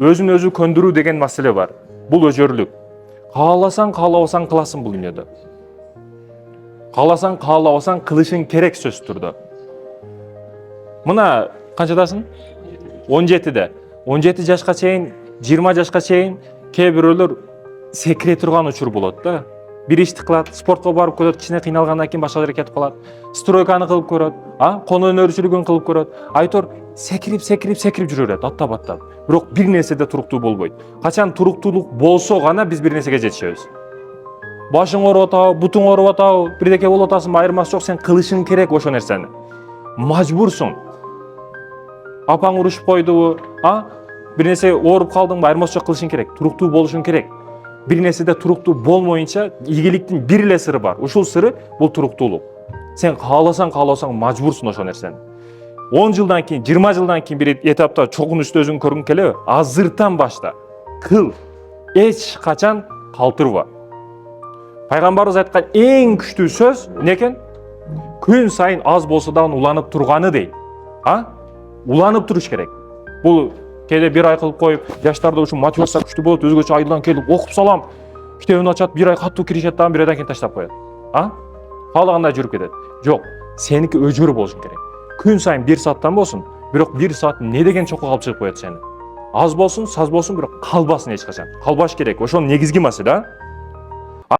өзүн өзү көндүрүү деген маселе бар. Бул өжөрлүк. Кааласаң, каалабасаң кыласың бул дүйнөдө. Кааласаң, каалабасаң кылышың керек сөзсүз түрдө. Мына канчадасың? 17-де. 17 жашка чейин, 20 жашка чейин кээ бирөөлөр секире турган учур болот да. Бир ишти кылат, спортко барып көрөт, кичине кыйналгандан кийин башка жерге кетип калат. Стройканы кылып көрөт, коно өнөрчүлүгүн кылып көрөт. Айтор секирип жүрө берет, аттап. Бирок бир нерседе туруктуу болбойт. Качан туруктуулук болсо гана биз бир нерсеге жетишебиз. Башың ооруп атабы, бутуң ооруп атабы, бирдеке болуп атасың, айырмасы жок, сен кылышың керек ошо нерсени. Мажбурсуң. Апаң урушуп койдубу, бир нерсе ооруп калдыңбы, айырмасы жок, кылышың керек. Туруктуу болушуң керек. Бир нерседе туруктуу болмоюнча ийгиликтин бир эле сыры бар. Ушул сыры бул туруктуулук. Сен кааласаң мажбурсуң ошо нерсени. 10 жылдан кийин, 20 жылдан кийин бир этапта чогунучту өзүң көргүң келеби? Азыртан башта кыл. Эч качан калтырба. Пайгамбарыбыз айткан эң күчтүү сөз эмне экен? Күн сайын аз болсо да уланып турганы дейт. Уланып туруш керек. Бул кээде бир ай кылып коюп, жаштарда ушул мотивация күчтүү болот, өзгөчө айылдан келип окуп салам, китебин ачат, бир ай катуу киришет, дагы бир айдан кийин таштап коет. Каалагандай жүрүп кетет. Жок, сеники өжөр болушун керек. Күн сайын 1 сааттан болсун, бирок 1 саат не деген чокко калып чыгып коет сени. Аз болсун, саз болсун, бирок калбасын эч качан. Калбаш керек. Ошол негизги маселе,